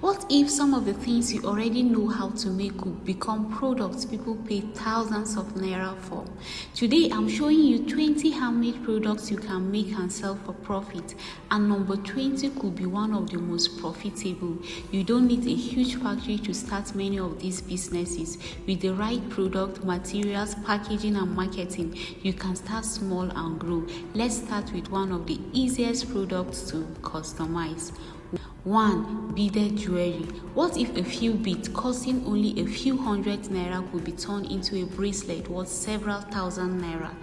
What if some of the things you already know how to make could become products people pay thousands of naira for? Today I'm showing you 20 handmade products you can make and sell for profit, and number 20 could be one of the most profitable. You don't need a huge factory to start many of these businesses. With the right product, materials, packaging and marketing, you can start small and grow. Let's start with one of the easiest products to customize. 1. Beaded jewelry. What if a few beads costing only a few hundred naira could be turned into a bracelet worth several thousand naira?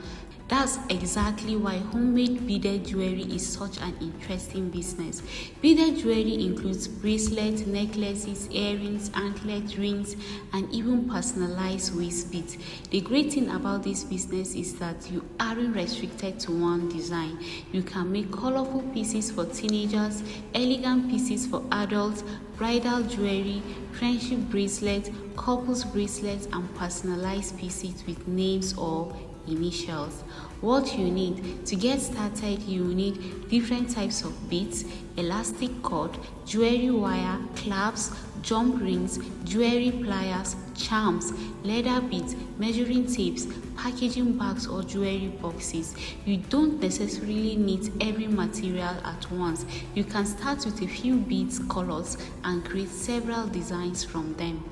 That's exactly why homemade beaded jewelry is such an interesting business. Beaded jewelry includes bracelets, necklaces, earrings, anklets, rings, and even personalized waist beads. The great thing about this business is that you aren't restricted to one design. You can make colorful pieces for teenagers, elegant pieces for adults, bridal jewelry, friendship bracelets, couples bracelets, and personalized pieces with names or initials. What you need to get started: you need different types of beads, elastic cord, jewelry wire, clasps, jump rings, jewelry pliers, charms, leather beads, measuring tapes, packaging bags or jewelry boxes. You don't necessarily need every material at once. You can start with a few beads, colors, and create several designs from them.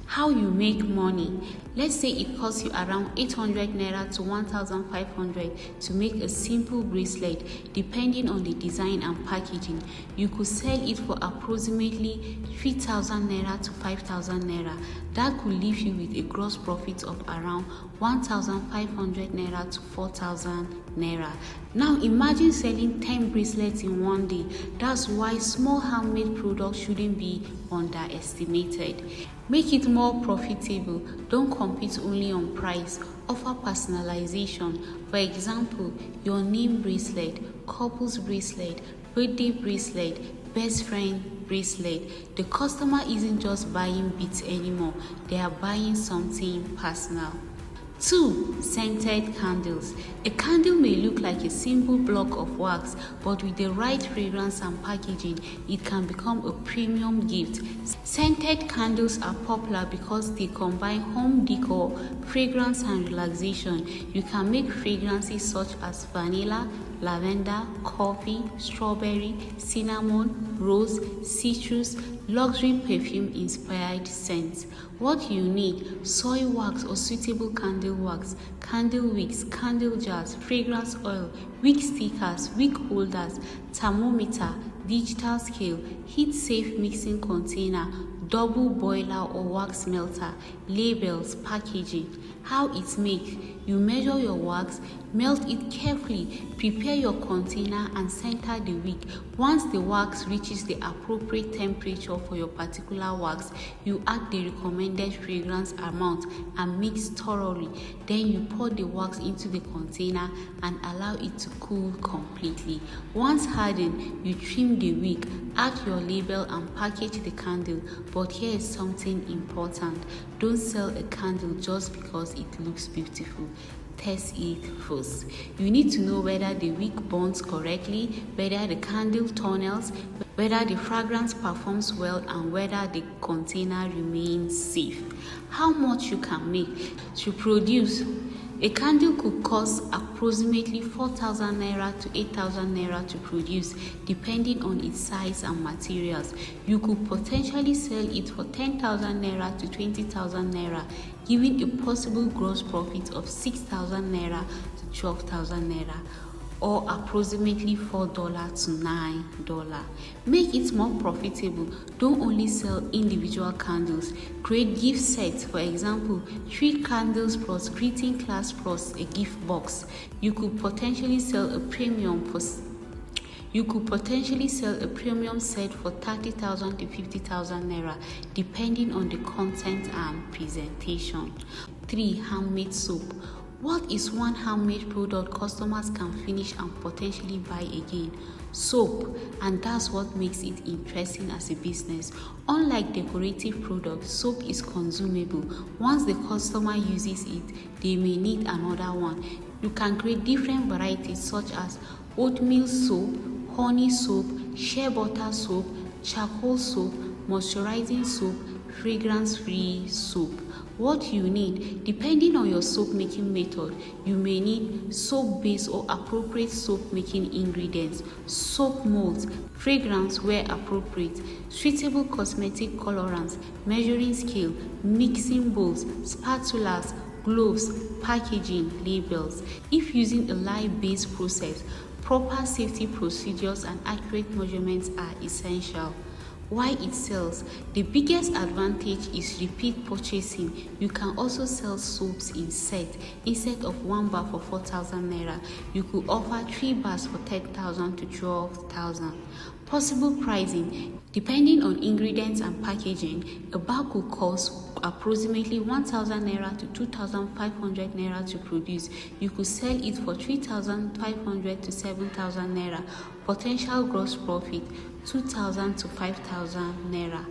How you make money. Let's say it costs you around 800 naira to 1,500 to make a simple bracelet. Depending on the design and packaging, you could sell it for approximately 3,000 naira to 5,000 naira. That could leave you with a gross profit of around 1,500 naira to 4,000 naira. Now imagine selling 10 bracelets in one day. That's why small handmade products shouldn't be underestimated. Make it more profitable. Don't compete only on price. Offer personalization. For example, your name bracelet, couples bracelet, birthday bracelet, best friend bracelet. The customer isn't just buying beads anymore. They are buying something personal. 2. Scented candles. A candle may look like a simple block of wax, but with the right fragrance and packaging, it can become a premium gift. Scented candles are popular because they combine home decor, fragrance, and relaxation. You can make fragrances such as vanilla, lavender, coffee, strawberry, cinnamon, rose, citrus, luxury perfume-inspired scents. What you need: soy wax or suitable candle wax, candle wicks, candle jars, fragrance oil, wick stickers, wick holders, thermometer, digital scale, heat-safe mixing container, double boiler or wax melter, labels, packaging. How it's made: you measure your wax, melt it carefully, prepare your container and center the wick. Once the wax reaches the appropriate temperature for your particular wax, you add the recommended fragrance amount and mix thoroughly. Then you pour the wax into the container and allow it to cool completely. Once hardened, you trim the wick, add your label and package the candle. But here is something important: don't sell a candle just because it looks beautiful. Test it first. You need to know whether the wick burns correctly, whether the candle tunnels, whether the fragrance performs well, and whether the container remains safe. How much you can make. To produce, a candle could cost approximately 4,000 naira to 8,000 naira to produce, depending on its size and materials. You could potentially sell it for 10,000 naira to 20,000 naira, giving a possible gross profit of 6,000 naira to 12,000 naira, or approximately $4 to $9. Make it more profitable. Don't only sell individual candles. Create gift sets. For example, 3 candles plus greeting class plus a gift box. You could potentially sell a premium set for 30,000 to 50,000 naira, depending on the content and presentation. 3. Handmade soap. What is one handmade product customers can finish and potentially buy again? Soap. And that's what makes it interesting as a business. Unlike decorative products, soap is consumable. Once the customer uses it, they may need another one. You can create different varieties such as oatmeal soap, honey soap, shea butter soap, charcoal soap, moisturizing soap, fragrance-free soap. What you need, depending on your soap making method, you may need soap base or appropriate soap making ingredients, soap molds, fragrance where appropriate, suitable cosmetic colorants, measuring scale, mixing bowls, spatulas, gloves, packaging, labels. If using a lye-based process, proper safety procedures and accurate measurements are essential. Why it sells? The biggest advantage is repeat purchasing. You can also sell soaps in set. Instead of 1 bar for 4,000 naira, you could offer 3 bars for 10,000 to 12,000. Possible pricing. Depending on ingredients and packaging, a bag could cost approximately 1,000 naira to 2,500 naira to produce. You could sell it for 3,500 to 7,000 naira. Potential gross profit 2,000 to 5,000 naira.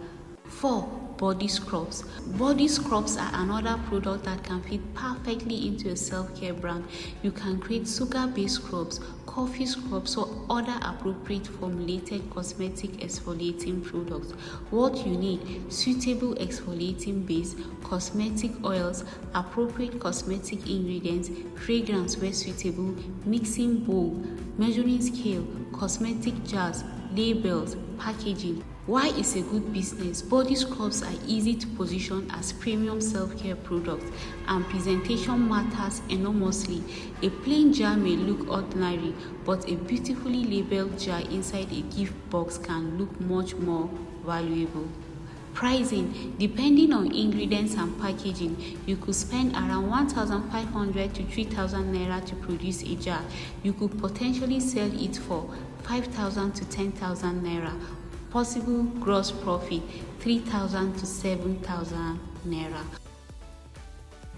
4. Body scrubs. Body scrubs are another product that can fit perfectly into a self-care brand. You can create sugar-based scrubs, coffee scrubs, or other appropriate formulated cosmetic exfoliating products. What you need: suitable exfoliating base, cosmetic oils, appropriate cosmetic ingredients, fragrance where suitable, mixing bowl, measuring scale, cosmetic jars, labels, packaging. Why is a good business? Body scrubs are easy to position as premium self-care products, and presentation matters enormously. A plain jar may look ordinary, but a beautifully labeled jar inside a gift box can look much more valuable. Pricing. Depending on ingredients and packaging, you could spend around 1,500 to 3,000 naira to produce a jar. You could potentially sell it for 5,000 to 10,000 naira. Possible gross profit 3,000 to 7,000 naira.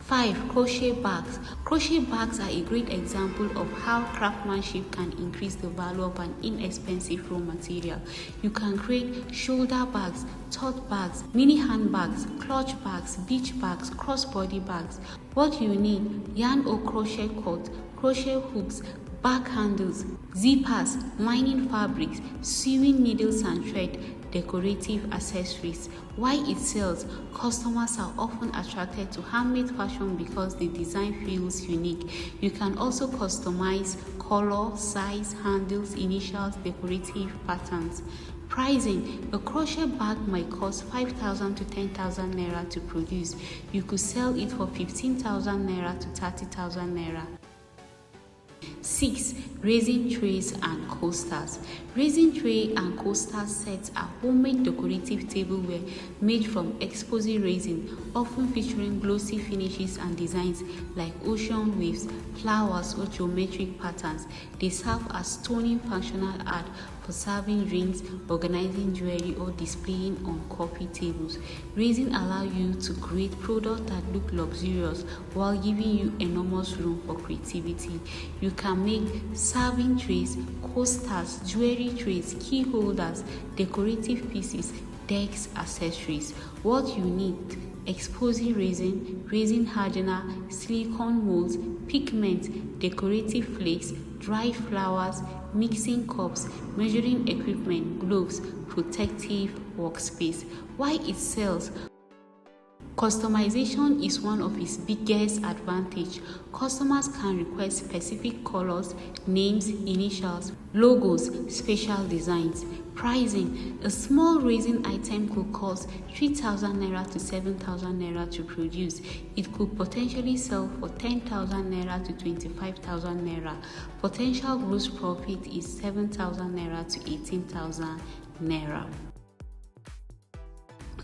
5. Crochet bags. Crochet bags are a great example of how craftsmanship can increase the value of an inexpensive raw material. You can create shoulder bags, tote bags, mini handbags, clutch bags, beach bags, crossbody bags. What you need: yarn or crochet cord, crochet hooks, bag handles, zippers, lining fabrics, sewing needles and thread, decorative accessories. Why it sells? Customers are often attracted to handmade fashion because the design feels unique. You can also customize color, size, handles, initials, decorative patterns. Pricing. A crochet bag might cost 5,000 to 10,000 naira to produce. You could sell it for 15,000 naira to 30,000 naira. 6. Resin trays and coasters. Resin tray and coaster sets are homemade decorative tableware made from exposé resin, often featuring glossy finishes and designs like ocean waves, flowers, or geometric patterns. They serve as stunning functional art for serving drinks, organizing jewelry, or displaying on coffee tables. Resin allow you to create products that look luxurious while giving you enormous room for creativity. You can make serving trays, coasters, jewelry trays, key holders, decorative pieces, decks, accessories. What you need: exposé resin, resin hardener, silicone molds, pigment, decorative flakes, dried flowers, mixing cups, measuring equipment, gloves, protective workspace. Why it sells? Customization is one of its biggest advantages. Customers can request specific colors, names, initials, logos, special designs. Pricing. A small resin item could cost 3,000 naira to 7,000 naira to produce. It could potentially sell for 10,000 naira to 25,000 naira. Potential gross profit is 7,000 naira to 18,000 naira.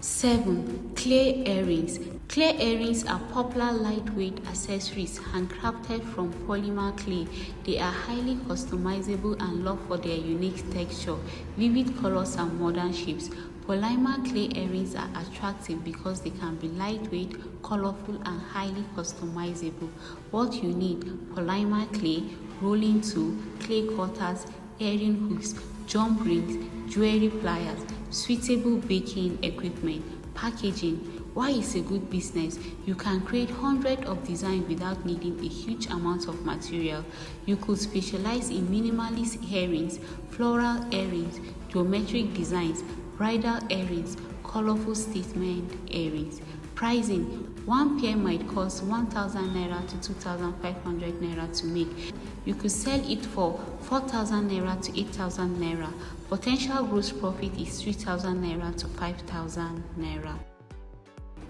7. Clay earrings. Clay earrings are popular lightweight accessories handcrafted from polymer clay. They are highly customizable and loved for their unique texture, vivid colors, and modern shapes. Polymer clay earrings are attractive because they can be lightweight, colorful, and highly customizable. What you need: polymer clay, rolling tool, clay cutters, earring hooks, jump rings, jewelry pliers, suitable baking equipment. Packaging. Why is a good business? You can create hundreds of designs without needing a huge amount of material. You could specialize in minimalist earrings, floral earrings, geometric designs, bridal earrings, colorful statement earrings. Pricing: one pair might cost 1,000 naira to 2,500 naira to make. You could sell it for 4,000 naira to 8,000 naira. Potential gross profit is 3,000 naira to 5,000 naira.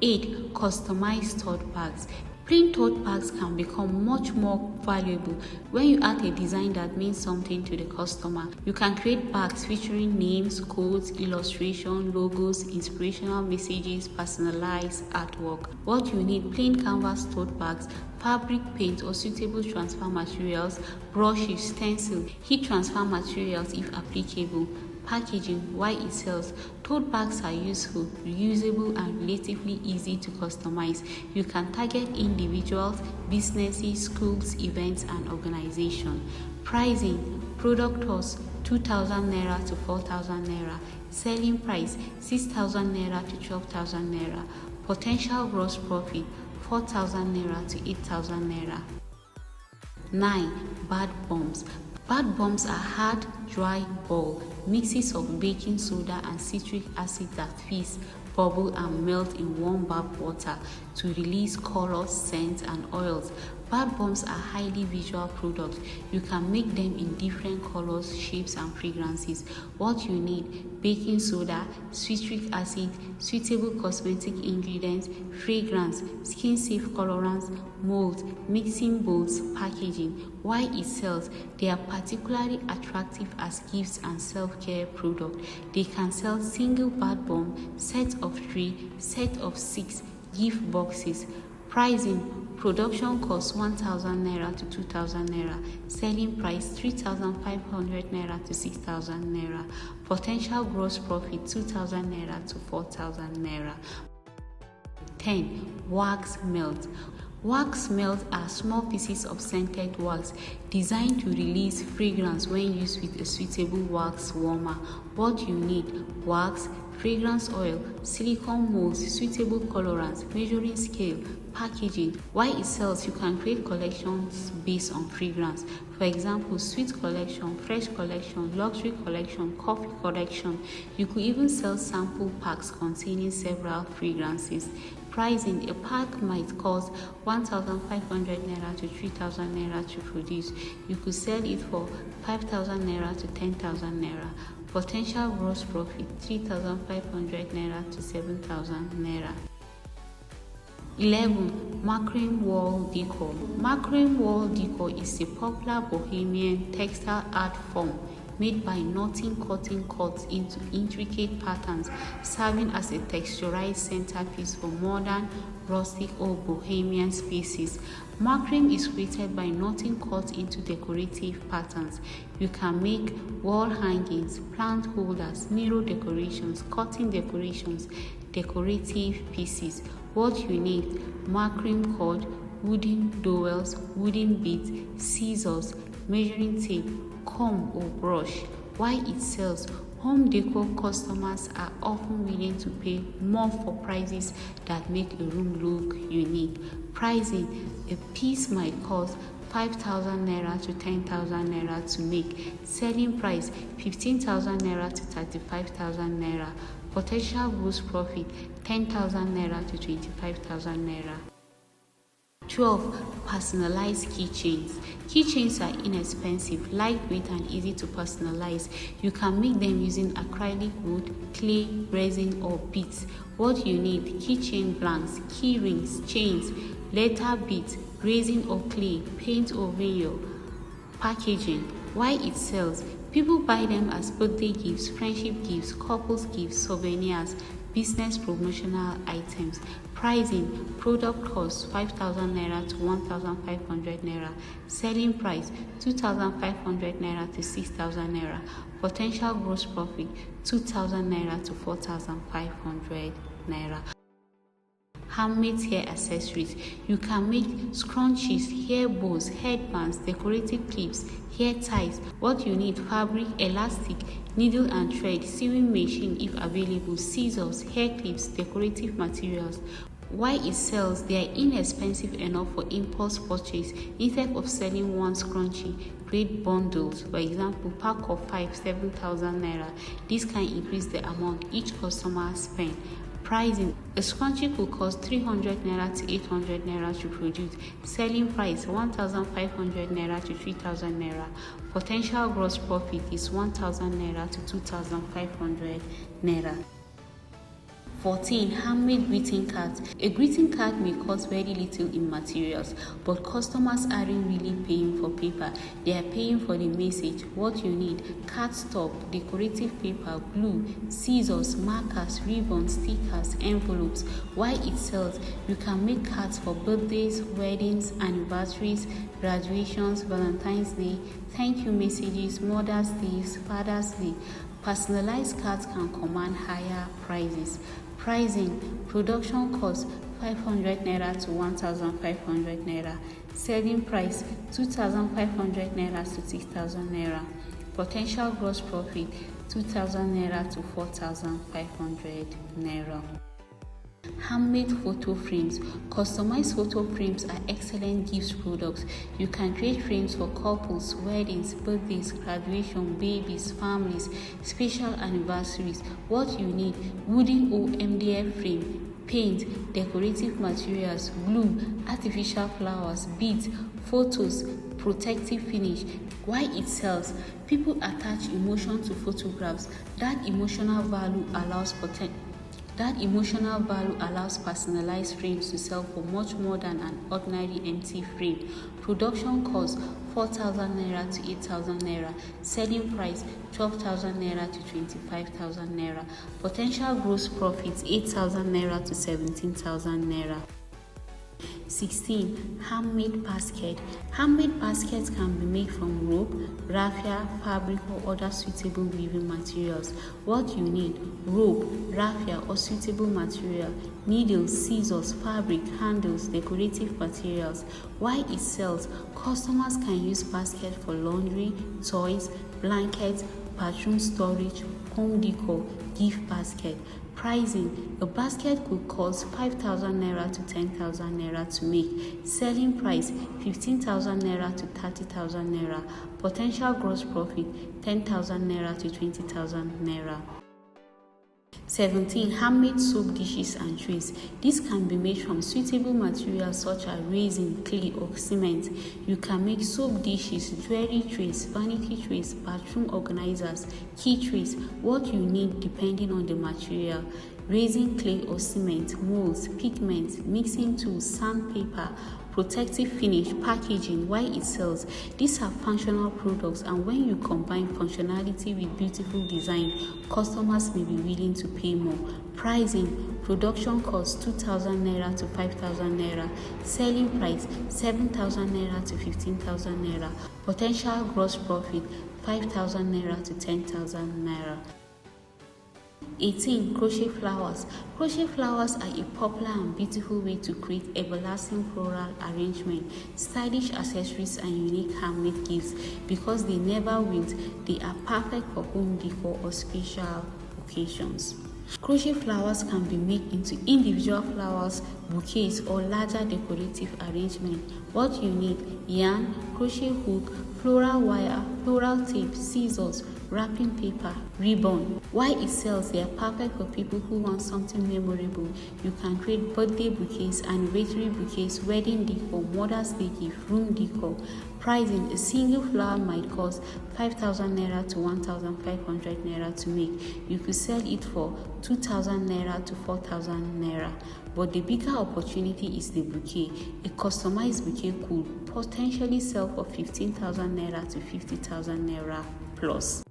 8. Customized tote bags. Plain tote bags can become much more valuable when you add a design that means something to the customer. You can create bags featuring names, codes, illustration, logos, inspirational messages, personalized artwork. What you need: plain canvas tote bags, fabric paint or suitable transfer materials, brushes, stencil, heat transfer materials if applicable. Packaging: why it sells. Tote bags are useful, reusable, and relatively easy to customize. You can target individuals, businesses, schools, events, and organizations. Pricing: product cost 2,000 naira to 4,000 naira. Selling price 6,000 naira to 12,000 naira. Potential gross profit 4,000 naira to 8,000 naira. 9. Bath bombs. Bath bombs are hard, dry ball mixes of baking soda and citric acid that fizz, bubble, and melt in warm bath water to release colors, scents, and oils. Bath bombs are highly visual products. You can make them in different colors, shapes, and fragrances. What you need: baking soda, citric acid, suitable cosmetic ingredients, fragrance, skin-safe colorants, molds, mixing bowls. Packaging: why it sells. They are particularly attractive as gifts and self-care products. They can sell single bath bomb, set of 3, set of 6, gift boxes. Pricing: production cost 1,000 naira to 2,000 naira. Selling price 3,500 naira to 6,000 naira. Potential gross profit 2,000 naira to 4,000 naira. 10. Wax melt. Wax melts are small pieces of scented wax designed to release fragrance when used with a suitable wax warmer. What you need: wax, fragrance oil, silicone molds, suitable colorants, measuring scale. Packaging: why it sells. You can create collections based on fragrance. For example, sweet collection, fresh collection, luxury collection, coffee collection. You could even sell sample packs containing several fragrances. Pricing: a pack might cost 1,500 naira to 3,000 naira to produce. You could sell it for 5,000 naira to 10,000 naira. Potential gross profit 3,500 naira to 7,000 naira. 11. Macrame wall decor. Macrame wall decor is a popular bohemian textile art form made by knotting cotton cords into intricate patterns, serving as a texturized centerpiece for modern, rustic, or bohemian spaces. Macrame is created by knotting cords into decorative patterns. You can make wall hangings, plant holders, mirror decorations, curtain decorations, decorative pieces. What you need: macrame cord, wooden dowels, wooden beads, scissors, measuring tape, comb or brush. Why it sells. Home decor customers are often willing to pay more for prices that make a room look unique. Pricing: a piece might cost 5,000 naira to 10,000 naira to make. Selling price 15,000 naira to 35,000 naira. Potential gross profit 10,000 naira to 25,000 naira. 12. Personalized keychains. Keychains are inexpensive, lightweight, and easy to personalize. You can make them using acrylic wood, clay, resin, or beads. What you need: keychain blanks, key rings, chains, letter beads, resin or clay, paint or vinyl. Packaging: why it sells. People buy them as birthday gifts, friendship gifts, couples gifts, souvenirs, business promotional items. Pricing: product cost 5,000 naira to 1,500 naira. Selling price 2,500 naira to 6,000 naira. Potential gross profit 2,000 naira to 4,500 naira. Handmade hair accessories. You can make scrunchies, hair bows, headbands, decorative clips, hair ties. What you need: fabric, elastic, needle and thread, sewing machine if available, scissors, hair clips, decorative materials. Why it sells? They are inexpensive enough for impulse purchase. Instead of selling one scrunchie, create bundles. For example, pack of 5, 7,000 naira. This can increase the amount each customer spend. Pricing: a scrunchie could cost 300 naira to 800 naira to produce. Selling price: 1,500 naira to 3,000 naira. Potential gross profit is 1,000 naira to 2,500 naira. 14. Handmade greeting cards. A greeting card may cost very little in materials, but customers aren't really paying for paper. They are paying for the message. What you need: cardstock, decorative paper, glue, scissors, markers, ribbons, stickers, envelopes. Why it sells? You can make cards for birthdays, weddings, anniversaries, graduations, Valentine's Day, thank you messages, Mother's Day, Father's Day. Personalized cards can command higher prices. Pricing: production cost 500 naira to 1,500 naira. Selling price: 2,500 naira to 6,000 naira. Potential gross profit: 2,000 naira to 4,500 naira. Handmade photo frames. Customized photo frames are excellent gift products. You can create frames for couples, weddings, birthdays, graduation, babies, families, special anniversaries. What you need: wooden or MDF frame, paint, decorative materials, glue, artificial flowers, beads, photos, protective finish. Why it sells? People attach emotion to photographs. That emotional value allows personalized frames to sell for much more than an ordinary empty frame. Production cost: 4,000 naira to 8,000 naira. Selling price: 12,000 naira to 25,000 naira. Potential gross profit: 8,000 naira to 17,000 naira. 16. Handmade basket. Handmade baskets can be made from rope, raffia, fabric, or other suitable weaving materials. What you need: rope, raffia, or suitable material, needles, scissors, fabric, handles, decorative materials. Why it sells? Customers can use baskets for laundry, toys, blankets, bathroom storage, home decor, gift basket. Pricing: a basket could cost 5,000 naira to 10,000 naira to make. Selling price: 15,000 naira to 30,000 naira. Potential gross profit: 10,000 naira to 20,000 naira. 17. Handmade soap dishes and trays. This can be made from suitable materials such as resin, clay, or cement. You can make soap dishes, jewelry trays, vanity trays, bathroom organizers, key trays. What you need depending on the material: resin, clay, or cement, molds, pigments, mixing tools, sandpaper, protective finish, packaging. Why it sells? These are functional products, and when you combine functionality with beautiful design, customers may be willing to pay more. Pricing: production cost: 2,000 naira to 5,000 naira. Selling price: 7,000 naira to 15,000 naira. Potential gross profit: 5,000 naira to 10,000 naira. 18. Crochet flowers. Crochet flowers are a popular and beautiful way to create everlasting floral arrangement, stylish accessories, and unique handmade gifts. Because they never wilt, they are perfect for home decor or special occasions. Crochet flowers can be made into individual flowers, bouquets, or larger decorative arrangement. What you need: yarn, crochet hook, floral wire, floral tape, scissors, wrapping paper, ribbon. Why it sells? They are perfect for people who want something memorable. You can create birthday bouquets, anniversary bouquets, wedding decor, Mother's Day gift, room decor. Pricing: a single flower might cost 5,000 naira to 1,500 naira to make. You could sell it for 2,000 naira to 4,000 naira. But the bigger opportunity is the bouquet. A customized bouquet could potentially sell for 15,000 naira to 50,000 naira plus.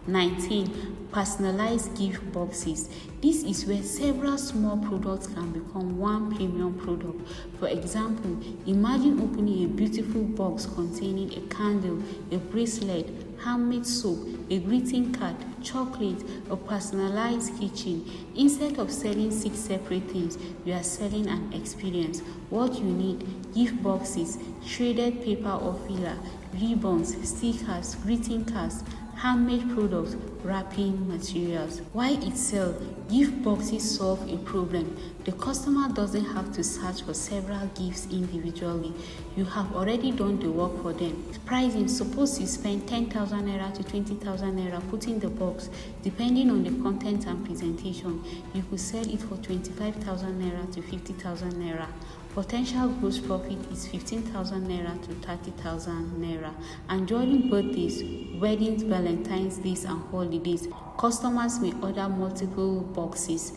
19. Personalized gift boxes. This is where several small products can become one premium product. For example, imagine opening a beautiful box containing a candle, a bracelet, handmade soap, a greeting card, chocolate, a personalized kitchen. Instead of selling 6 separate things, you are selling an experience. What you need: gift boxes, shredded paper or filler, ribbons, stickers, greeting cards, handmade products, wrapping materials. Why it sells? Gift boxes solve a problem. The customer doesn't have to search for several gifts individually. You have already done the work for them. Pricing: suppose you spend 10,000 naira to 20,000 naira putting the box. Depending on the content and presentation, you could sell it for 25,000 naira to 50,000 naira. Potential gross profit is 15,000 naira to 30,000 naira. And during birthdays, weddings, Valentine's days, and holidays, customers may order multiple boxes.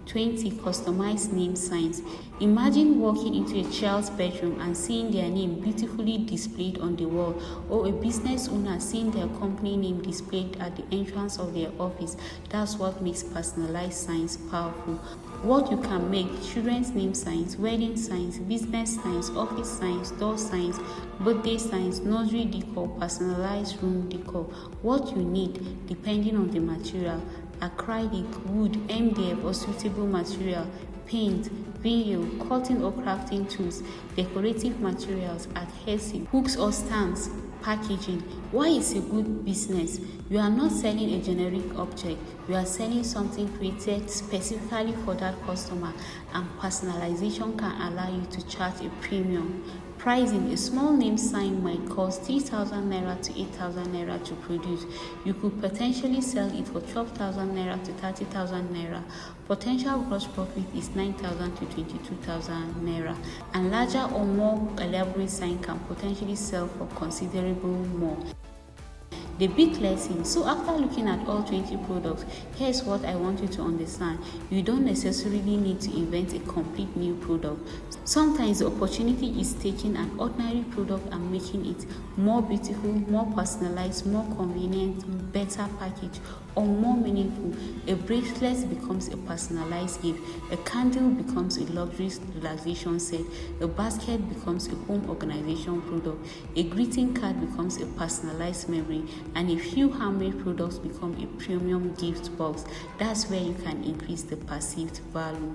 20. Customized name signs. Imagine walking into a child's bedroom and seeing their name beautifully displayed on the wall, or a business owner seeing their company name displayed at the entrance of their office. That's what makes personalized signs powerful. What you can make: children's name signs, wedding signs, business signs, office signs, door signs, birthday signs, nursery decor, personalized room decor. What you need, depending on the material: acrylic, wood, MDF or suitable material, paint, vinyl, cutting or crafting tools, decorative materials, adhesive, hooks or stamps, packaging. Why is a good business? You are not selling a generic object. You are selling something created specifically for that customer, and personalization can allow you to charge a premium. Pricing: a small name sign might cost 3,000 naira to 8,000 naira to produce. You could potentially sell it for 12,000 naira to 30,000 naira. Potential gross profit is 9,000 to 22,000 naira. And larger or more elaborate sign can potentially sell for considerable more. The big lesson. So after looking at all 20 products, here's what I want you to understand. You don't necessarily need to invent a complete new product. Sometimes the opportunity is taking an ordinary product and making it more beautiful, more personalized, more convenient, better packaged, or more meaningful. A bracelet becomes a personalized gift. A candle becomes a luxury relaxation set. A basket becomes a home organization product. A greeting card becomes a personalized memory. And a few handmade products become a premium gift box. That's where you can increase the perceived value.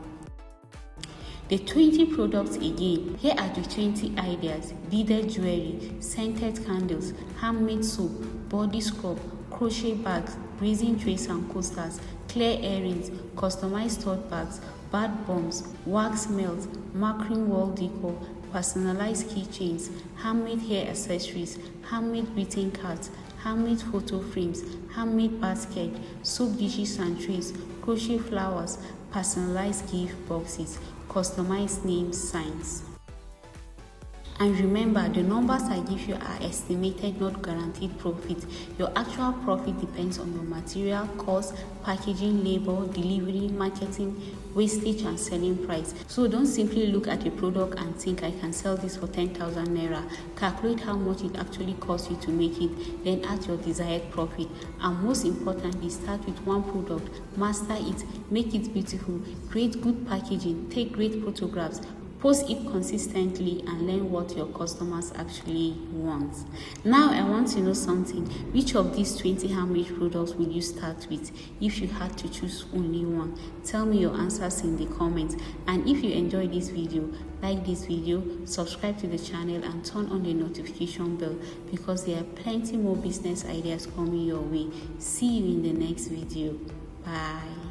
The 20 products again. Here are the 20 ideas: beaded jewelry, scented candles, handmade soap, body scrub, crochet bags, resin trays and coasters, clear earrings, customized tote bags, bath bombs, wax melts, marking wall decor, personalized keychains, handmade hair accessories, handmade greeting cards, handmade photo frames, handmade basket, soap dishes and trays, crochet flowers, personalized gift boxes, customized name signs. And remember, the numbers I give you are estimated, not guaranteed profit. Your actual profit depends on your material cost, packaging, labor, delivery, marketing, wastage, and selling price. So don't simply look at a product and think, I can sell this for 10,000 naira. Calculate how much it actually costs you to make it, then add your desired profit. And most importantly, start with one product, master it, make it beautiful, create good packaging, take great photographs, post it consistently, and learn what your customers actually want. Now I want to know something. Which of these 20 handmade products will you start with if you had to choose only one? Tell me your answers in the comments. And if you enjoyed this video, like this video, subscribe to the channel, and turn on the notification bell, because there are plenty more business ideas coming your way. See you in the next video. Bye.